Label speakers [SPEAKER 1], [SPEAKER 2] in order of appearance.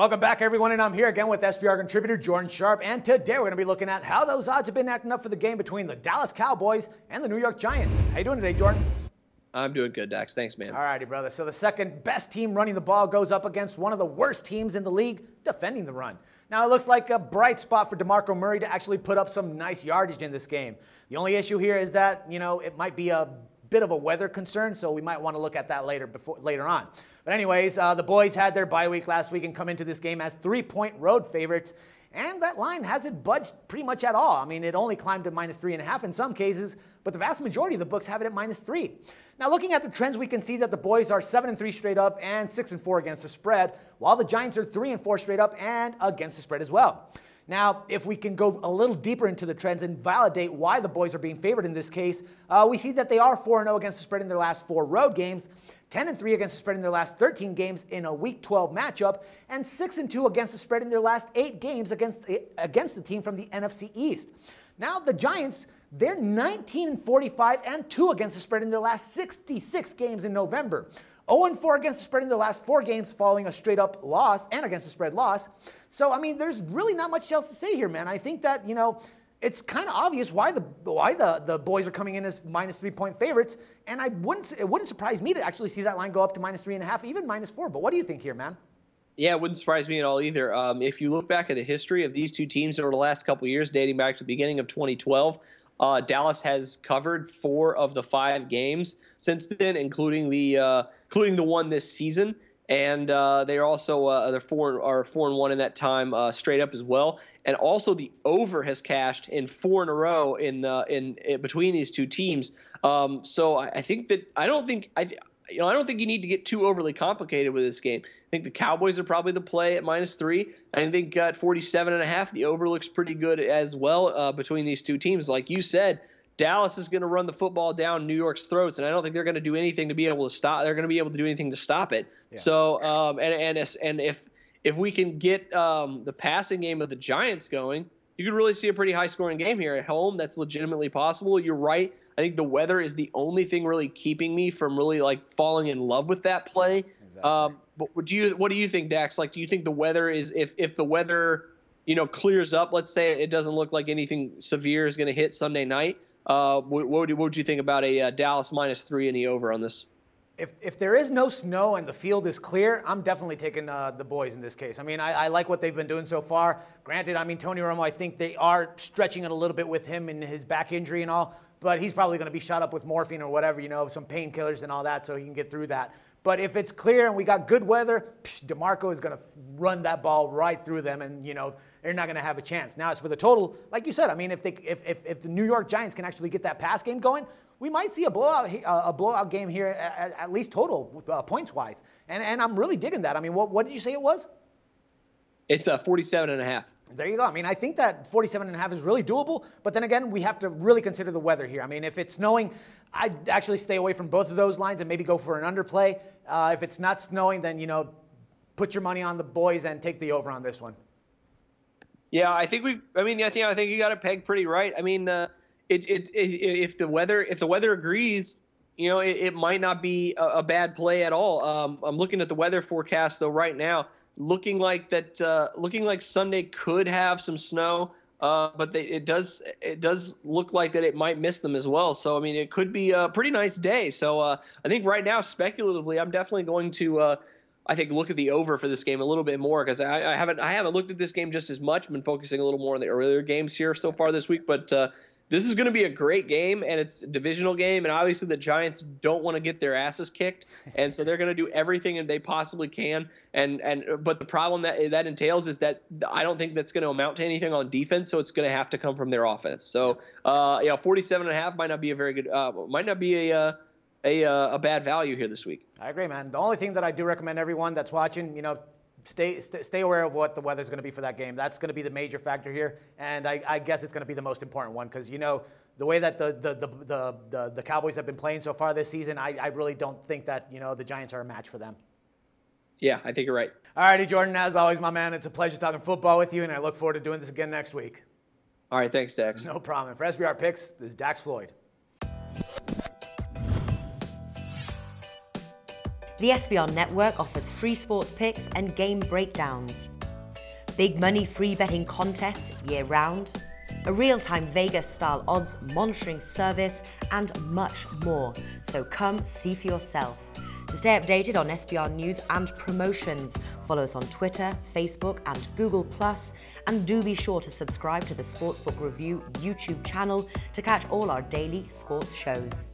[SPEAKER 1] Welcome back, everyone, and I'm here again with SBR contributor Jordan Sharp, and today we're going to be looking at how those odds have been acting up for the game between the Dallas Cowboys and the New York Giants. How you doing today, Jordan?
[SPEAKER 2] I'm doing good, Dax. Thanks, man.
[SPEAKER 1] All righty, brother. So the second best team running the ball goes up against one of the worst teams in the league defending the run. Now, it looks like a bright spot for DeMarco Murray to actually put up some nice yardage in this game. The only issue here is that, it might be a bit of a weather concern, so we might want to look at that later on. But anyways, the boys had their bye week last week and come into this game as 3-point road favorites, and that line hasn't budged pretty much at all. I mean, it only climbed to -3.5 in some cases, but the vast majority of the books have it at -3. Now, looking at the trends, we can see that the boys are 7-3 straight up and 6-4 against the spread, while the Giants are 3-4 straight up and against the spread as well. Now, if we can go a little deeper into the trends and validate why the boys are being favored in this case, we see that they are 4-0 against the spread in their last 4 road games, 10-3 against the spread in their last 13 games in a Week 12 matchup, and 6-2 against the spread in their last 8 games against the team from the NFC East. Now, the Giants, they're 19-45 and 2 against the spread in their last 66 games in November. 0-4 against the spread in their last 4 games following a straight-up loss and against the spread loss. So, I mean, there's really not much else to say here, man. I think that, it's kind of obvious why the boys are coming in as -3-point favorites, and it wouldn't surprise me to actually see that line go up to -3.5, even -4. But what do you think here, man?
[SPEAKER 2] Yeah, it wouldn't surprise me at all either. If you look back at the history of these two teams over the last couple of years, dating back to the beginning of 2012, Dallas has covered 4 of the 5 games since then, including the one this season. And they're also they're 4-1 in that time straight up as well. And also the over has cashed in 4 in a row in between these two teams. So I think that I don't think you need to get too overly complicated with this game. I think the Cowboys are probably the play at -3. I think at 47.5, the over looks pretty good as well between these two teams. Like you said, Dallas is going to run the football down New York's throats, and I don't think they're going to do anything to be able to stop. They're going to be able to do anything to stop it. Yeah. So, and if we can get the passing game of the Giants going, you could really see a pretty high-scoring game here at home. That's legitimately possible. You're right. I think the weather is the only thing really keeping me from really falling in love with that play. Exactly. But what do you think, Dax? Do you think the weather is if the weather clears up? Let's say it doesn't look like anything severe is going to hit Sunday night. What would you think about a Dallas -3 in the over on this?
[SPEAKER 1] If there is no snow and the field is clear, I'm definitely taking the boys in this case. I mean, I like what they've been doing so far. Granted, I mean, Tony Romo, I think they are stretching it a little bit with him and his back injury and all, but he's probably going to be shot up with morphine or whatever, some painkillers and all that so he can get through that. But if it's clear and we got good weather, DeMarco is going to run that ball right through them, and they're not going to have a chance. Now, as for the total, like you said, I mean, if the New York Giants can actually get that pass game going, we might see a blowout game here, at least total points wise. And I'm really digging that. I mean, what did you say it was?
[SPEAKER 2] It's 47.5.
[SPEAKER 1] There you go. I mean, I think that 47.5 is really doable, but then again, we have to really consider the weather here. I mean, if it's snowing, I'd actually stay away from both of those lines and maybe go for an underplay. If it's not snowing, then, put your money on the boys and take the over on this one.
[SPEAKER 2] Yeah, I think you got it pegged pretty right. I mean, if the weather agrees, it might not be a bad play at all. I'm looking at the weather forecast though right now. Looking like Sunday could have some snow, but it does look like that it might miss them as well. So I mean, it could be a pretty nice day. So I think right now, speculatively, I'm definitely going to look at the over for this game a little bit more because I haven't looked at this game just as much. I've been focusing a little more on the earlier games here so far this week, but this is going to be a great game, and it's a divisional game, and obviously the Giants don't want to get their asses kicked, and so they're going to do everything they possibly can. But the problem that entails is that I don't think that's going to amount to anything on defense, so it's going to have to come from their offense. So 47.5 might not be a very good, might not be a bad value here this week.
[SPEAKER 1] I agree, man. The only thing that I do recommend everyone that's watching, stay aware of what the weather's going to be for that game. That's going to be the major factor here, and I guess it's going to be the most important one because the way that the Cowboys have been playing so far this season, I really don't think that the Giants are a match for them.
[SPEAKER 2] Yeah, I think you're right.
[SPEAKER 1] All righty, Jordan. As always, my man, it's a pleasure talking football with you, and I look forward to doing this again next week.
[SPEAKER 2] All right, thanks, Dax.
[SPEAKER 1] No problem. For SBR Picks, this is Dax Floyd.
[SPEAKER 3] The SBR Network offers free sports picks and game breakdowns, big money free betting contests year-round, a real-time Vegas-style odds monitoring service, and much more. So come see for yourself. To stay updated on SBR news and promotions, follow us on Twitter, Facebook, and Google+, and do be sure to subscribe to the Sportsbook Review YouTube channel to catch all our daily sports shows.